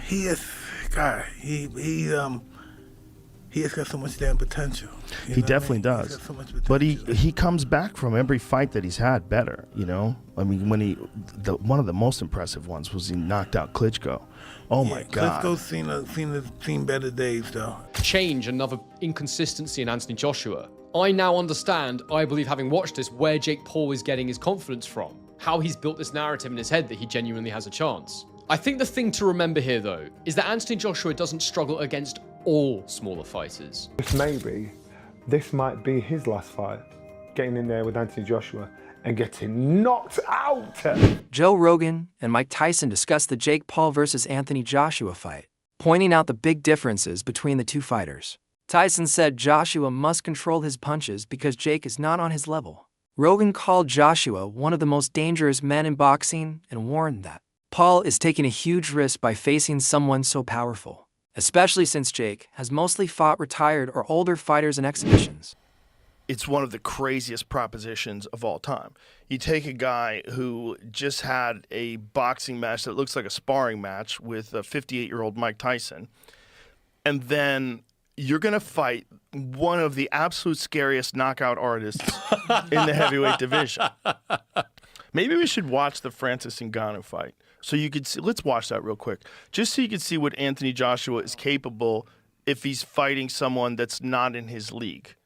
He is, God, he has got so much damn potential. He definitely does. He's got so much potential. But he comes back from every fight that he's had better, you know? I mean, when one of the most impressive ones was he knocked out Klitschko. Oh my God. Klitschko's seen better days though. Change, another inconsistency in Anthony Joshua. I now understand, I believe having watched this, where Jake Paul is getting his confidence from. How he's built this narrative in his head that he genuinely has a chance. I think the thing to remember here though, is that Anthony Joshua doesn't struggle against all smaller fighters. This might be his last fight, getting in there with Anthony Joshua and getting knocked out. Joe Rogan and Mike Tyson discussed the Jake Paul versus Anthony Joshua fight, pointing out the big differences between the two fighters. Tyson said Joshua must control his punches because Jake is not on his level. Rogan called Joshua one of the most dangerous men in boxing and warned that Paul is taking a huge risk by facing someone so powerful, especially since Jake has mostly fought retired or older fighters in exhibitions. It's one of the craziest propositions of all time. You take a guy who just had a boxing match that looks like a sparring match with a 58-year-old Mike Tyson, and then you're going to fight one of the absolute scariest knockout artists in the heavyweight division. Maybe we should watch the Francis Ngannou fight so you could see. Let's watch that real quick, just so you can see what Anthony Joshua is capable if he's fighting someone that's not in his league.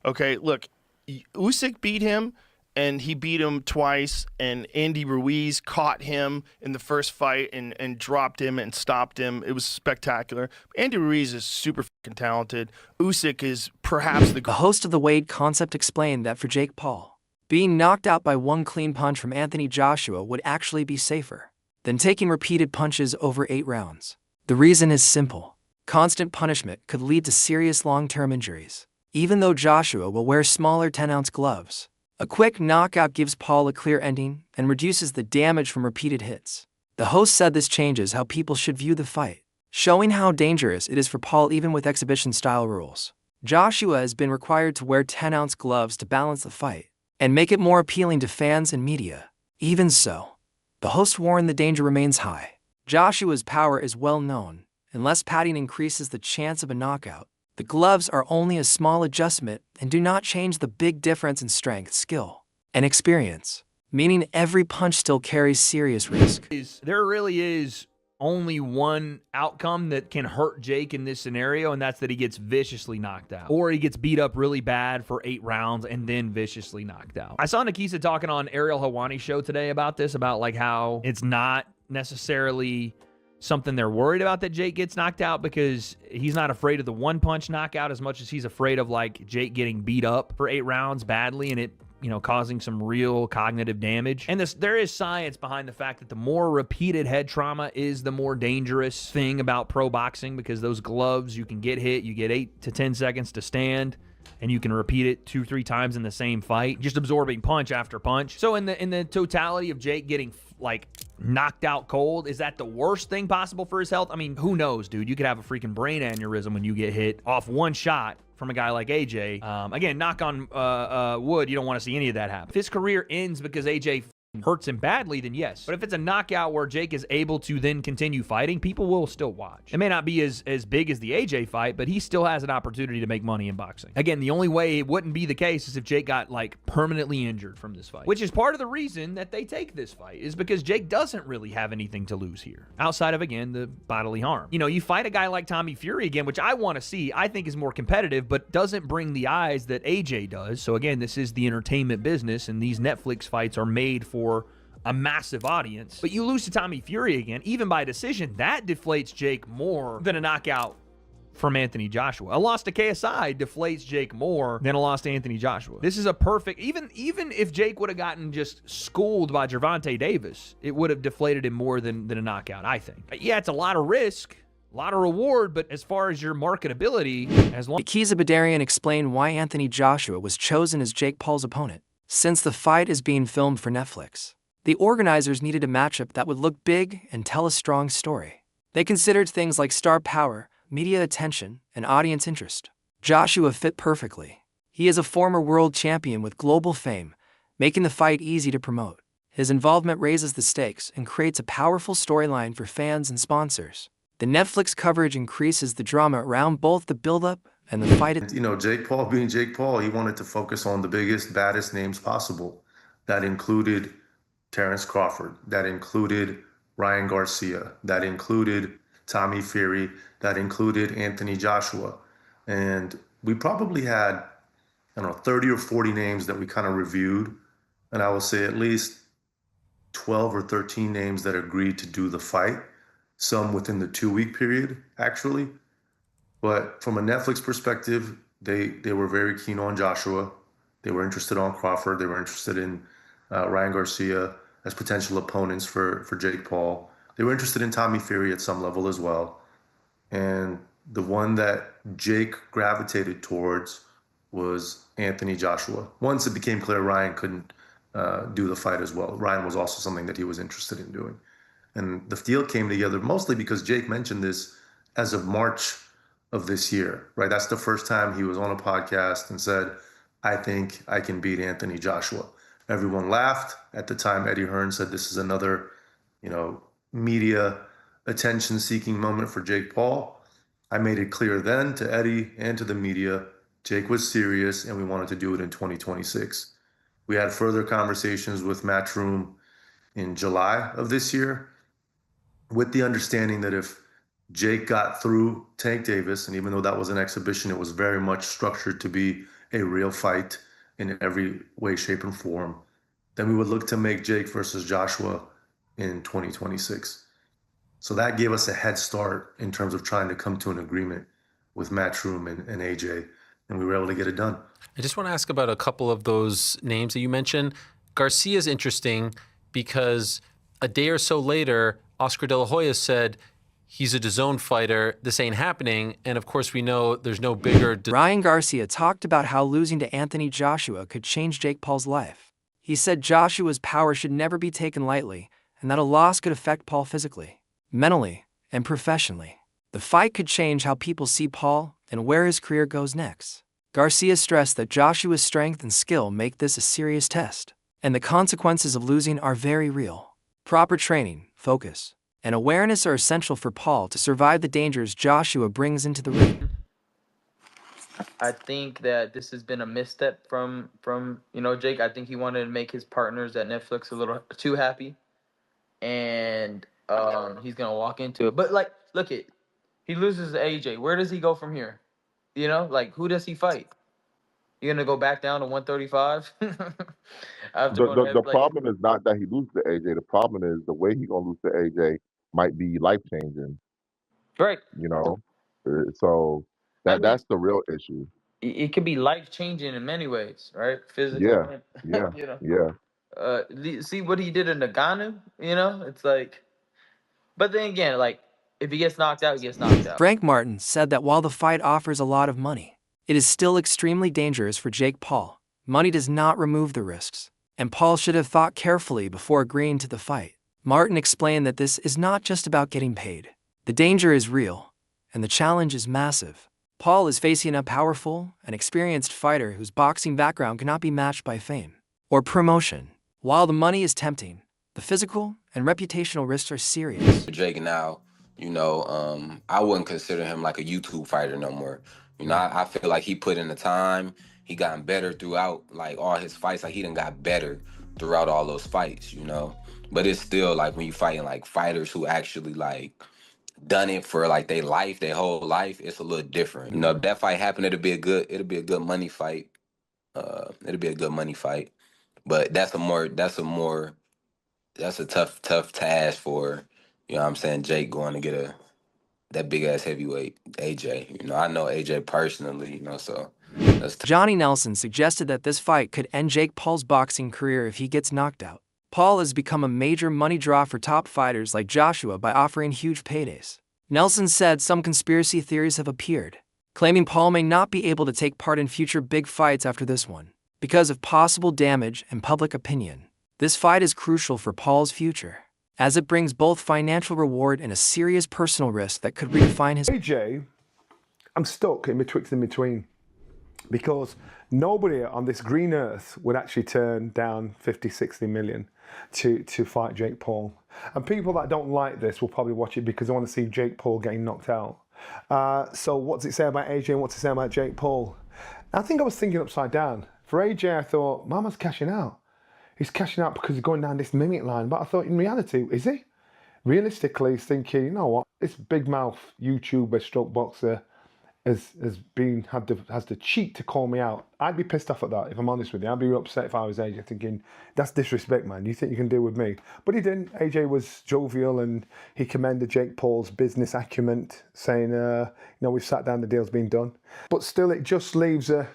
Okay, look, Usyk beat him, and he beat him twice, and Andy Ruiz caught him in the first fight and dropped him and stopped him. It was spectacular. Andy Ruiz is super fucking talented. Usyk is perhaps The host of the Wade Concept explained that for Jake Paul, being knocked out by one clean punch from Anthony Joshua would actually be safer than taking repeated punches over 8 rounds. The reason is simple. Constant punishment could lead to serious long-term injuries, even though Joshua will wear smaller 10-ounce gloves. A quick knockout gives Paul a clear ending and reduces the damage from repeated hits. The host said this changes how people should view the fight, showing how dangerous it is for Paul even with exhibition-style rules. Joshua has been required to wear 10-ounce gloves to balance the fight and make it more appealing to fans and media. Even so, the host warned the danger remains high. Joshua's power is well known. Unless padding increases the chance of a knockout, the gloves are only a small adjustment and do not change the big difference in strength, skill, and experience, meaning every punch still carries serious risk. There really is only one outcome that can hurt Jake in this scenario, and that's that he gets viciously knocked out. Or he gets beat up really bad for 8 rounds and then viciously knocked out. I saw Nikisa talking on Ariel Helwani's show today about this, about like how it's not necessarily something they're worried about that Jake gets knocked out because he's not afraid of the one-punch knockout as much as he's afraid of like Jake getting beat up for 8 rounds badly and it, you know, causing some real cognitive damage. And there is science behind the fact that the more repeated head trauma is the more dangerous thing about pro boxing, because those gloves, you can get hit, you get 8 to 10 seconds to stand, and you can repeat it 2-3 times in the same fight, just absorbing punch after punch. So in the totality of Jake getting like knocked out cold, is that the worst thing possible for his health? I mean, who knows, dude? You could have a freaking brain aneurysm when you get hit off one shot from a guy like AJ. Again, knock on wood, you don't want to see any of that happen. If his career ends because AJ hurts him badly, then yes. But if it's a knockout where Jake is able to then continue fighting, people will still watch. It may not be as big as the AJ fight, but he still has an opportunity to make money in boxing. Again, the only way it wouldn't be the case is if Jake got like permanently injured from this fight, which is part of the reason that they take this fight, is because Jake doesn't really have anything to lose here outside of, again, the bodily harm. You know, you fight a guy like Tommy Fury again, which I want to see, I think is more competitive, but doesn't bring the eyes that AJ does. So again, this is the entertainment business, and these Netflix fights are made for a massive audience. But you lose to Tommy Fury again, even by decision, that deflates Jake more than a knockout from Anthony Joshua. A loss to KSI deflates Jake more than a loss to Anthony Joshua. This is a perfect, even if Jake would have gotten just schooled by Gervonta Davis, it would have deflated him more than a knockout, I think. Yeah, it's a lot of risk, a lot of reward, but as far as your marketability, as long... Akiza Badarian explained why Anthony Joshua was chosen as Jake Paul's opponent. Since the fight is being filmed for Netflix, the organizers needed a matchup that would look big and tell a strong story. They considered things like star power, media attention, and audience interest. Joshua fit perfectly. He is a former world champion with global fame, making the fight easy to promote. His involvement raises the stakes and creates a powerful storyline for fans and sponsors. The Netflix coverage increases the drama around both the build-up and the fight. You know, Jake Paul being Jake Paul, he wanted to focus on the biggest, baddest names possible. That included Terrence Crawford. That included Ryan Garcia. That included Tommy Fury. That included Anthony Joshua. And we probably had, I don't know, 30 or 40 names that we kind of reviewed. And I will say at least 12 or 13 names that agreed to do the fight. Some within the 2-week period, actually. But from a Netflix perspective, they were very keen on Joshua. They were interested on Crawford. They were interested in Ryan Garcia as potential opponents for Jake Paul. They were interested in Tommy Fury at some level as well. And the one that Jake gravitated towards was Anthony Joshua. Once it became clear Ryan couldn't do the fight as well. Ryan was also something that he was interested in doing. And the deal came together mostly because Jake mentioned this as of March of this year, right? That's the first time he was on a podcast and said, I think I can beat Anthony Joshua. Everyone laughed. At the time, Eddie Hearn said this is another, media attention-seeking moment for Jake Paul. I made it clear then to Eddie and to the media, Jake was serious and we wanted to do it in 2026. We had further conversations with Matchroom in July of this year with the understanding that if Jake got through Tank Davis, and even though that was an exhibition, it was very much structured to be a real fight in every way, shape, and form, then we would look to make Jake versus Joshua in 2026. So that gave us a head start in terms of trying to come to an agreement with Matchroom and AJ, and we were able to get it done. I just want to ask about a couple of those names that you mentioned. Garcia's interesting because a day or so later, Oscar De La Hoya said, he's a DAZN fighter. This ain't happening. And of course, we know there's no bigger. Ryan Garcia talked about how losing to Anthony Joshua could change Jake Paul's life. He said Joshua's power should never be taken lightly, and that a loss could affect Paul physically, mentally, and professionally. The fight could change how people see Paul and where his career goes next. Garcia stressed that Joshua's strength and skill make this a serious test, and the consequences of losing are very real. Proper training, focus, and awareness are essential for Paul to survive the dangers Joshua brings into the ring. I think that this has been a misstep from Jake. I think he wanted to make his partners at Netflix a little too happy, and he's gonna walk into it. But look it, he loses to AJ. Where does he go from here? Who does he fight? You gonna go back down to 135? The problem is not that he loses to AJ. The problem is the way he's gonna lose to AJ might be life changing. Right. So that's the real issue. It could be life changing in many ways, right? Physically. Yeah. See what he did in Nagano. It's like, but then again, if he gets knocked out, he gets knocked out. Frank Martin said that while the fight offers a lot of money, it is still extremely dangerous for Jake Paul. Money does not remove the risks, and Paul should have thought carefully before agreeing to the fight. Martin explained that this is not just about getting paid. The danger is real, and the challenge is massive. Paul is facing a powerful and experienced fighter whose boxing background cannot be matched by fame or promotion. While the money is tempting, the physical and reputational risks are serious. Jake now, I wouldn't consider him like a YouTube fighter no more. I feel like he put in the time. He gotten better throughout all his fights. He done got better throughout all those fights, But it's still when you fighting fighters who actually done it for their whole life, it's a little different. If that fight happened, it'll be a good money fight. But that's a tough task for, Jake going to get that big ass heavyweight AJ. I know AJ personally, so that's Johnny Nelson suggested that this fight could end Jake Paul's boxing career if he gets knocked out. Paul has become a major money draw for top fighters like Joshua by offering huge paydays. Nelson said some conspiracy theories have appeared, claiming Paul may not be able to take part in future big fights after this one because of possible damage and public opinion. This fight is crucial for Paul's future, as it brings both financial reward and a serious personal risk that could redefine his... AJ, I'm stuck in between, because nobody on this green earth would actually turn down 50, 60 million. to fight Jake Paul. And people that don't like this will probably watch it because they want to see Jake Paul getting knocked out. So what's it say about AJ and what's it say about Jake Paul? I think I was thinking upside down. For AJ, I thought, Mama's cashing out. He's cashing out because he's going down this mimic line. But I thought, in reality, is he? Realistically, he's thinking, you know what? This big mouth YouTuber stroke boxer has the cheek to call me out. I'd be pissed off at that, if I'm honest with you. I'd be upset if I was AJ, thinking, that's disrespect, man. You think you can deal with me? But he didn't. AJ was jovial and he commended Jake Paul's business acumen, saying, we've sat down, the deal's been done. But still, it just leaves an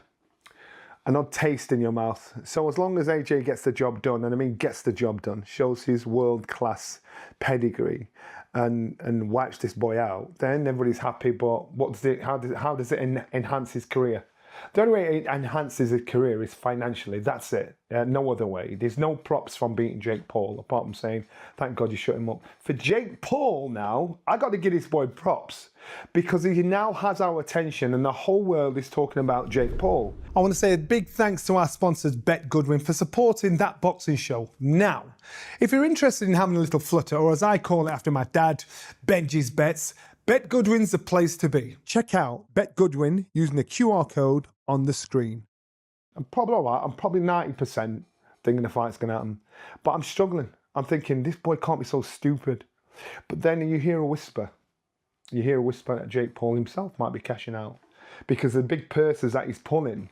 odd taste in your mouth. So as long as AJ gets the job done, and I mean gets the job done, shows his world-class pedigree, and wipes this boy out, then everybody's happy. But how does it enhance his career? The only way it enhances his career is financially. That's it. No other way. There's no props from beating Jake Paul, apart from saying, thank God you shut him up. For Jake Paul now, I got to give this boy props because he now has our attention and the whole world is talking about Jake Paul. I want to say a big thanks to our sponsors, Bet Goodwin, for supporting that boxing show. Now, if you're interested in having a little flutter, or as I call it after my dad, Benji's Bets, Bet Goodwin's the place to be. Check out Bet Goodwin using the QR code on the screen. I'm probably all right. I'm probably 90% thinking the fight's going to happen. But I'm struggling. I'm thinking, this boy can't be so stupid. But then you hear a whisper. You hear a whisper that Jake Paul himself might be cashing out. Because the big purses that he's pulling,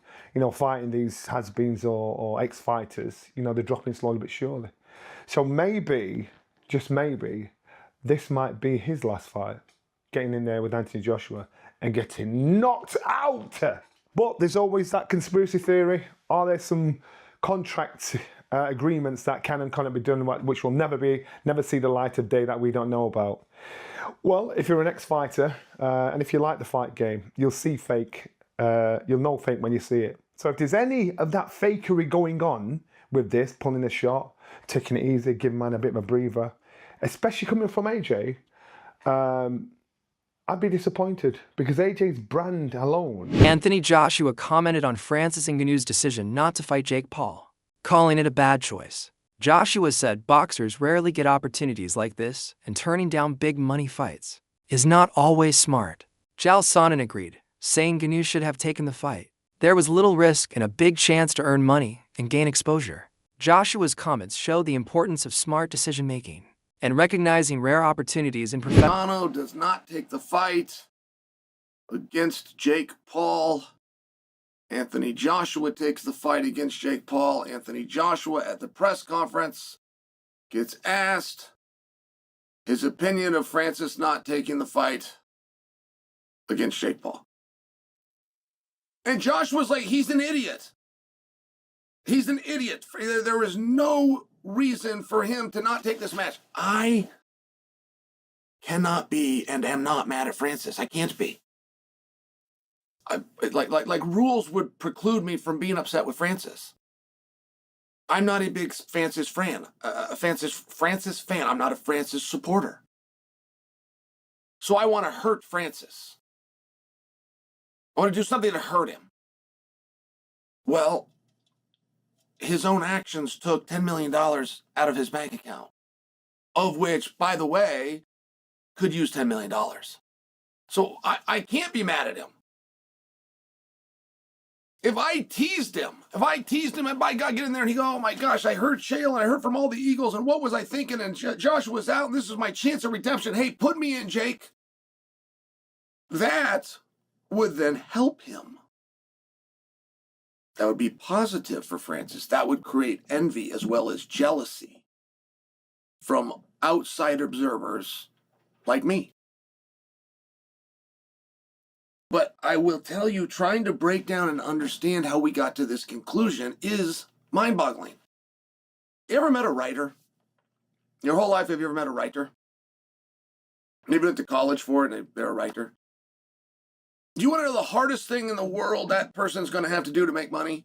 fighting these has-beens or ex-fighters, they're dropping slowly but surely. So maybe, just maybe, this might be his last fight. Getting in there with Anthony Joshua and getting knocked out. But there's always that conspiracy theory. Are there some contract agreements that can and cannot be done, which will never see the light of day that we don't know about? Well, if you're an ex-fighter and if you like the fight game, you'll see fake. You'll know fake when you see it. So if there's any of that fakery going on with this, pulling a shot, taking it easy, giving man a bit of a breather, especially coming from AJ, I'd be disappointed because AJ's brand alone. Anthony Joshua commented on Francis Ngannou's decision not to fight Jake Paul, calling it a bad choice. Joshua said boxers rarely get opportunities like this, and turning down big money fights is not always smart. Chael Sonnen agreed, saying Ngannou should have taken the fight. There was little risk and a big chance to earn money and gain exposure. Joshua's comments show the importance of smart decision-making and recognizing rare opportunities in professional. Ngannou does not take the fight against Jake Paul. Anthony Joshua takes the fight against Jake Paul. Anthony Joshua at the press conference gets asked his opinion of Francis not taking the fight against Jake Paul. And Joshua's like, he's an idiot. He's an idiot. There is no reason for him to not take this match. I cannot be and am not mad at Francis. I can't be. Like rules would preclude me from being upset with Francis. I'm not a big Francis fan. Francis fan. I'm not a Francis supporter. So I want to hurt Francis. I want to do something to hurt him. Well, his own actions took $10 million out of his bank account, of which, by the way, could use $10 million. So I can't be mad at him. If I teased him, and by God, get in there and he go, oh my gosh, I heard Chael and I heard from all the Eagles and what was I thinking? And Joshua's out and this is my chance of redemption. Hey, put me in, Jake. That would then help him. That would be positive for Francis. That would create envy as well as jealousy from outside observers like me. But I will tell you, trying to break down and understand how we got to this conclusion is mind-boggling. You ever met a writer? Your whole life, have you ever met a writer? Maybe went to college for it and they're a writer. Do you want to know the hardest thing in the world that person's going to have to do to make money?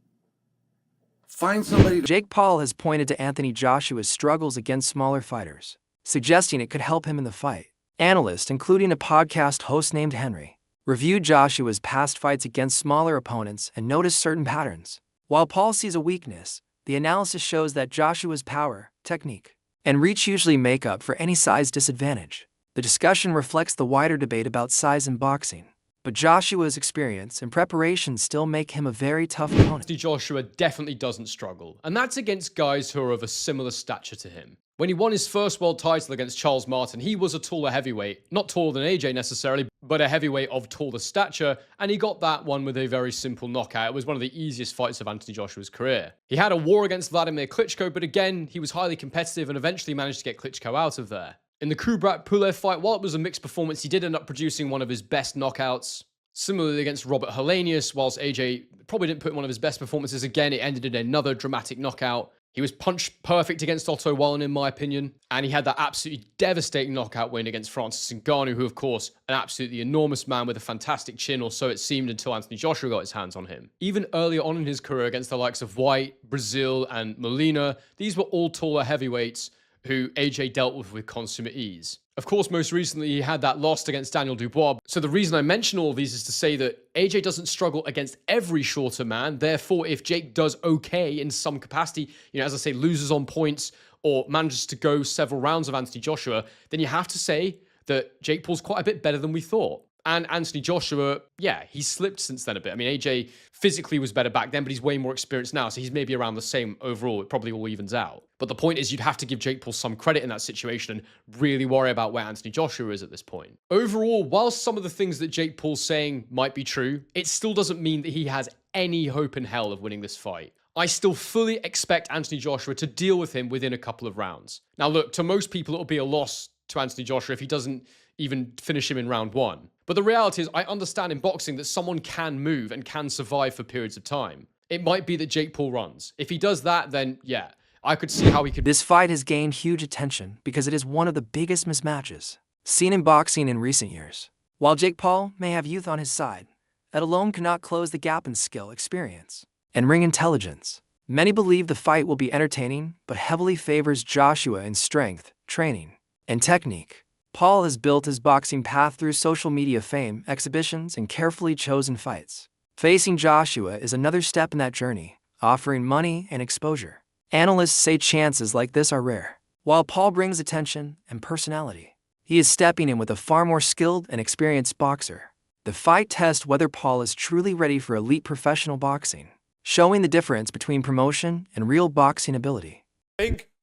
Find somebody to... Jake Paul has pointed to Anthony Joshua's struggles against smaller fighters, suggesting it could help him in the fight. Analysts, including a podcast host named Henry, reviewed Joshua's past fights against smaller opponents and noticed certain patterns. While Paul sees a weakness, the analysis shows that Joshua's power technique, and reach usually make up for any size disadvantage. The discussion reflects the wider debate about size in boxing, but Joshua's experience and preparation still make him a very tough opponent. Anthony Joshua definitely doesn't struggle, and that's against guys who are of a similar stature to him. When he won his first world title against Charles Martin, he was a taller heavyweight, not taller than AJ necessarily, but a heavyweight of taller stature, and he got that one with a very simple knockout. It was one of the easiest fights of Anthony Joshua's career. He had a war against Vladimir Klitschko, but again, he was highly competitive and eventually managed to get Klitschko out of there. In the Kubrat Pulev fight, while it was a mixed performance, he did end up producing one of his best knockouts. Similarly against Robert Helenius, whilst AJ probably didn't put in one of his best performances, again, it ended in another dramatic knockout. He was punch perfect against Otto Wallin, in my opinion, and he had that absolutely devastating knockout win against Francis Ngannou, who, of course, an absolutely enormous man with a fantastic chin, or so it seemed until Anthony Joshua got his hands on him. Even earlier on in his career against the likes of White, Brazil, and Molina, these were all taller heavyweights who AJ dealt with consummate ease. Of course, most recently, he had that loss against Daniel Dubois. So the reason I mention all of these is to say that AJ doesn't struggle against every shorter man. Therefore, if Jake does okay in some capacity, as I say, loses on points or manages to go several rounds of Anthony Joshua, then you have to say that Jake Paul's quite a bit better than we thought. And Anthony Joshua, yeah, he's slipped since then a bit. I mean, AJ physically was better back then, but he's way more experienced now, so he's maybe around the same overall. It probably all evens out. But the point is, you'd have to give Jake Paul some credit in that situation and really worry about where Anthony Joshua is at this point. Overall, while some of the things that Jake Paul's saying might be true, it still doesn't mean that he has any hope in hell of winning this fight. I still fully expect Anthony Joshua to deal with him within a couple of rounds. Now look, to most people, it'll be a loss to Anthony Joshua if he doesn't even finish him in round one. But the reality is, I understand in boxing that someone can move and can survive for periods of time. It might be that Jake Paul runs. If he does that, then yeah, I could see how he could... This fight has gained huge attention because it is one of the biggest mismatches seen in boxing in recent years. While Jake Paul may have youth on his side, that alone cannot close the gap in skill, experience, and ring intelligence. Many believe the fight will be entertaining, but heavily favors Joshua in strength, training, and technique. Paul has built his boxing path through social media fame, exhibitions, and carefully chosen fights. Facing Joshua is another step in that journey, offering money and exposure. Analysts say chances like this are rare. While Paul brings attention and personality, he is stepping in with a far more skilled and experienced boxer. The fight tests whether Paul is truly ready for elite professional boxing, showing the difference between promotion and real boxing ability.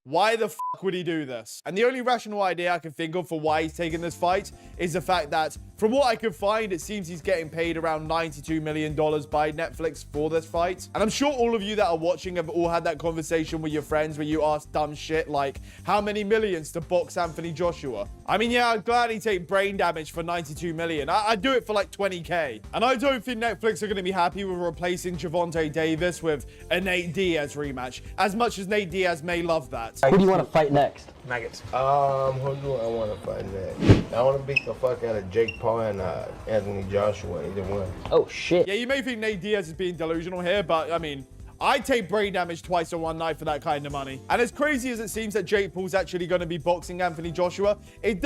Why the fuck would he do this? And the only rational idea I can think of for why he's taking this fight is the fact that, from what I could find, it seems he's getting paid around $92 million by Netflix for this fight. And I'm sure all of you that are watching have all had that conversation with your friends where you ask dumb shit like, how many millions to box Anthony Joshua? I mean, yeah, I'd gladly take brain damage for 92 million. I'd do it for like 20K. And I don't think Netflix are going to be happy with replacing Gervonta Davis with a Nate Diaz rematch, as much as Nate Diaz may love that. Who do you want to fight next? Maggots. Who do I want to fight next? I want to beat the fuck out of Jake Paul and Anthony Joshua, either one. Oh, shit. Yeah, you may think Nate Diaz is being delusional here, but, I mean, I'd take brain damage twice in one night for that kind of money. And as crazy as it seems that Jake Paul's actually going to be boxing Anthony Joshua, it